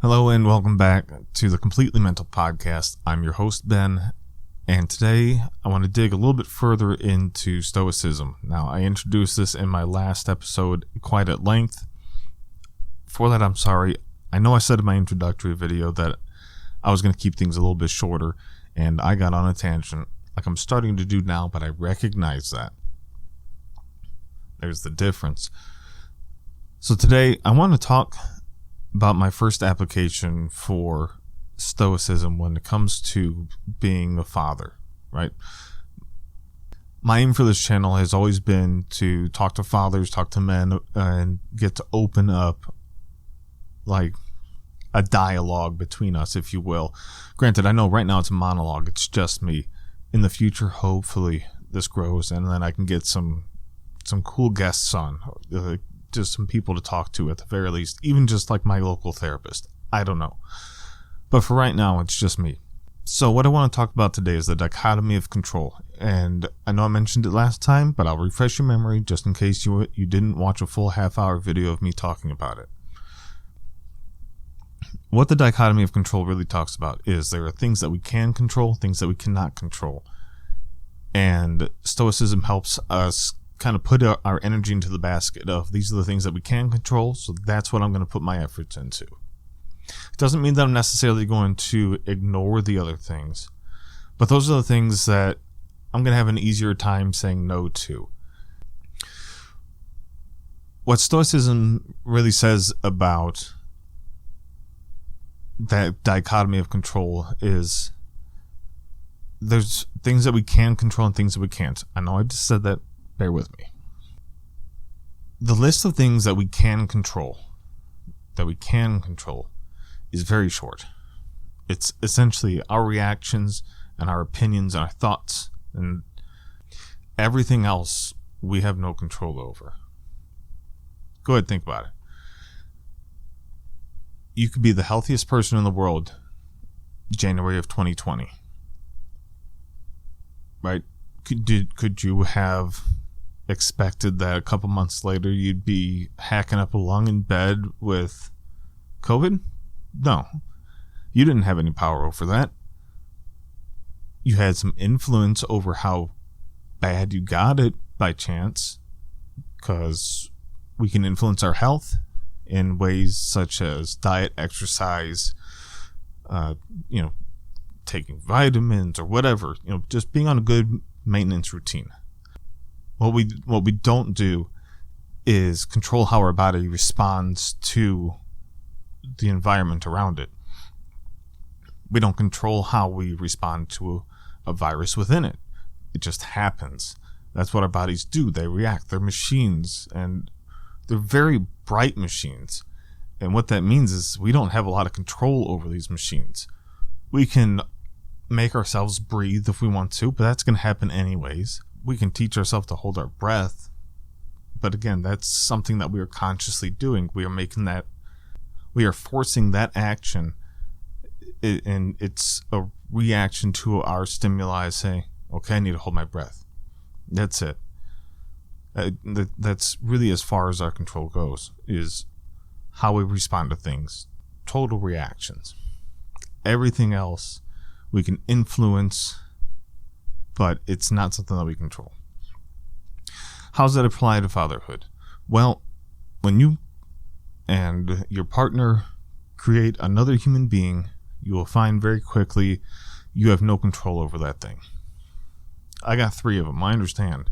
Hello and welcome back to the Completely Mental Podcast. I'm your host, Ben, and today I want to dig a little bit further into Stoicism. Now, I introduced this in my last episode quite at length. For that, I'm sorry. I know I said in my introductory video that I was going to keep things a little bit shorter, and I got on a tangent like I'm starting to do now, but I recognize that. There's the difference. So today, I want to talk about my first application for Stoicism when it comes to being a father, right? My aim for this channel has always been to talk to fathers, talk to men, and get to open up like a dialogue between us, if you will. Granted, I know right now it's a monologue. It's just me. In the future, hopefully this grows, and then I can get some cool guests on, just some people to talk to at the very least, even just like my local therapist. I don't know. But for right now, it's just me. So what I want to talk about today is the dichotomy of control. And I know I mentioned it last time, but I'll refresh your memory just in case you didn't watch a full half-hour video of me talking about it. What the dichotomy of control really talks about is there are things that we can control, things that we cannot control. And Stoicism helps us kind of put our energy into the basket of these are the things that we can control, so that's what I'm going to put my efforts into. It doesn't mean that I'm necessarily going to ignore the other things, but those are the things that I'm going to have an easier time saying no to. What Stoicism really says about that dichotomy of control is there's things that we can control and things that we can't. I know I just said that. Bear with me. The list of things that we can control, is very short. It's essentially our reactions and our opinions and our thoughts, and everything else we have no control over. Go ahead, think about it. You could be the healthiest person in the world January of 2020. Right? Could you have expected that a couple months later you'd be hacking up a lung in bed with COVID? No. You didn't have any power over that. You had some influence over how bad you got it by chance, because we can influence our health in ways such as diet, exercise, taking vitamins or whatever, just being on a good maintenance routine. What we don't do is control how our body responds to the environment around it. We don't control how we respond to a virus within it. It just happens. That's what our bodies do. They react. They're machines, and they're very bright machines. And what that means is we don't have a lot of control over these machines. We can make ourselves breathe if we want to, but that's going to happen anyways. We can teach ourselves to hold our breath, but again, that's something that we are consciously doing. We are forcing that action, and it's a reaction to our stimuli saying, okay, I need to hold my breath. That's it. That's really as far as our control goes, is how we respond to things. Total reactions. Everything else we can influence, but it's not something that we control. How does that apply to fatherhood? Well, when you and your partner create another human being, you will find very quickly you have no control over that thing. I got 3 of them. I understand.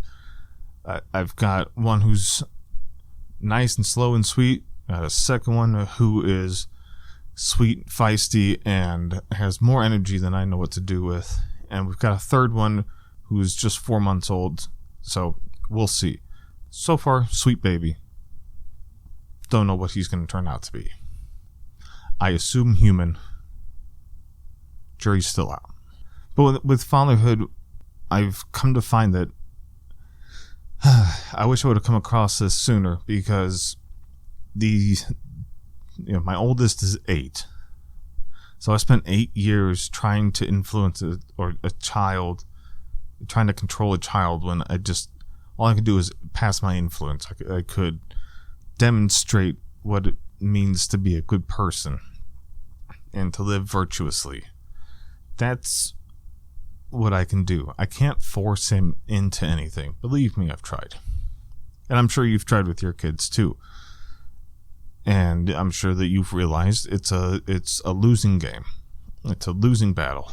I've got one who's nice and slow and sweet. I got a second one who is sweet, feisty, and has more energy than I know what to do with. And we've got a third one who's just 4 months old. So we'll see. So far, sweet baby. Don't know what he's going to turn out to be. I assume human. Jury's still out. But with fatherhood, I've come to find that I wish I would have come across this sooner, because my oldest is 8. So I spent 8 years trying to influence a child, trying to control a child, when all I could do is pass my influence. I could demonstrate what it means to be a good person. and to live virtuously. That's what I can do. I can't force him into anything. Believe me, I've tried. And I'm sure you've tried with your kids too. And I'm sure that you've realized it's a losing game. It's a losing battle.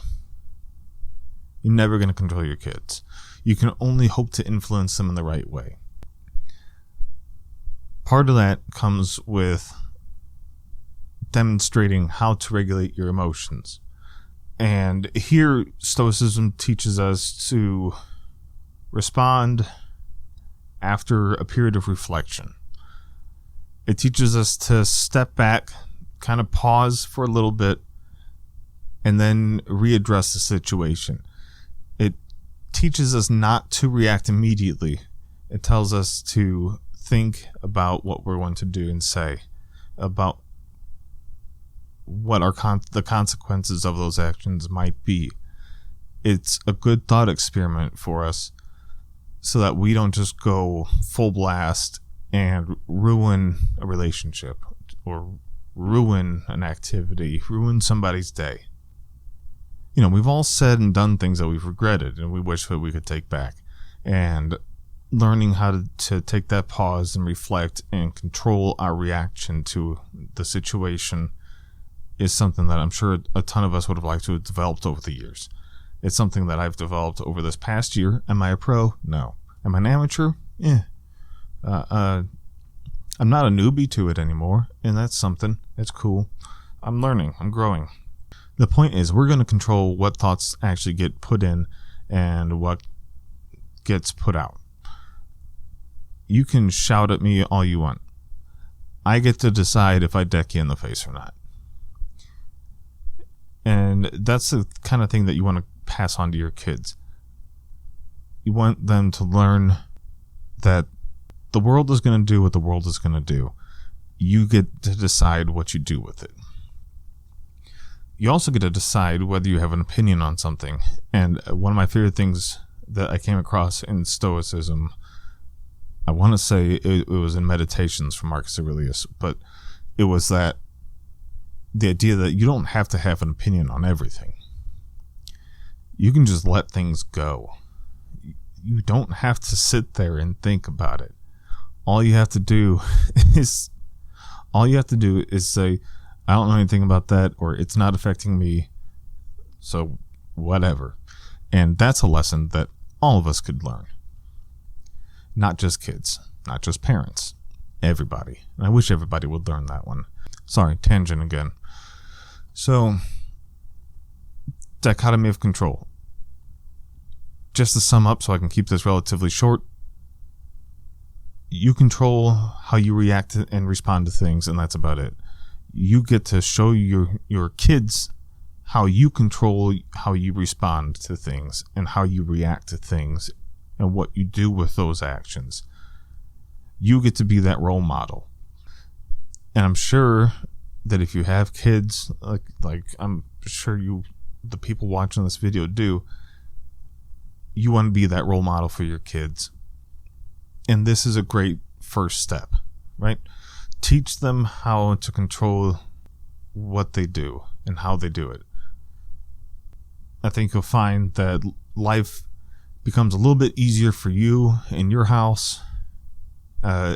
You're never going to control your kids. You can only hope to influence them in the right way. Part of that comes with demonstrating how to regulate your emotions. And here, Stoicism teaches us to respond after a period of reflection. It teaches us to step back, kind of pause for a little bit, and then readdress the situation. It teaches us not to react immediately. It tells us to think about what we're going to do and say, about what the consequences of those actions might be. It's a good thought experiment for us so that we don't just go full blast and ruin a relationship or ruin an activity, ruin somebody's day. You know, we've all said and done things that we've regretted and we wish that we could take back. And learning how to take that pause and reflect and control our reaction to the situation is something that I'm sure a ton of us would have liked to have developed over the years. It's something that I've developed over this past year. Am I a pro? No. Am I an amateur? Yeah. I'm not a newbie to it anymore, and that's something. It's cool. I'm learning. I'm growing. The point is, we're going to control what thoughts actually get put in and what gets put out. You can shout at me all you want. I get to decide if I deck you in the face or not. And that's the kind of thing that you want to pass on to your kids. You want them to learn that the world is going to do what the world is going to do. You get to decide what you do with it. You also get to decide whether you have an opinion on something. And one of my favorite things that I came across in Stoicism, I want to say it was in Meditations from Marcus Aurelius, but it was that the idea that you don't have to have an opinion on everything. You can just let things go. You don't have to sit there and think about it. All you have to do is say, I don't know anything about that, or it's not affecting me, so whatever. And that's a lesson that all of us could learn. Not just kids, not just parents, everybody. And I wish everybody would learn that one. Sorry, tangent again. So, dichotomy of control. Just to sum up so I can keep this relatively short, you control how you react and respond to things, and that's about it. You get to show your kids how you control how you respond to things and how you react to things and what you do with those actions. You get to be that role model. And I'm sure that if you have kids, like I'm sure the people watching this video do, you want to be that role model for your kids. And this is a great first step, right? Teach them how to control what they do and how they do it. I think you'll find that life becomes a little bit easier for you in your house,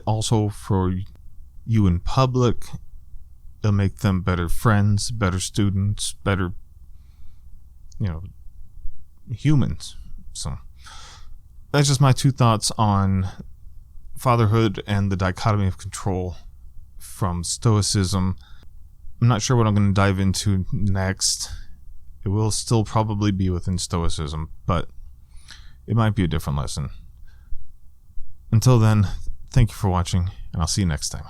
also for you in public. It'll make them better friends, better students, better, humans. So that's just my 2 thoughts on fatherhood and the dichotomy of control from Stoicism. I'm not sure what I'm going to dive into next. It will still probably be within Stoicism, but it might be a different lesson. Until then, thank you for watching, and I'll see you next time.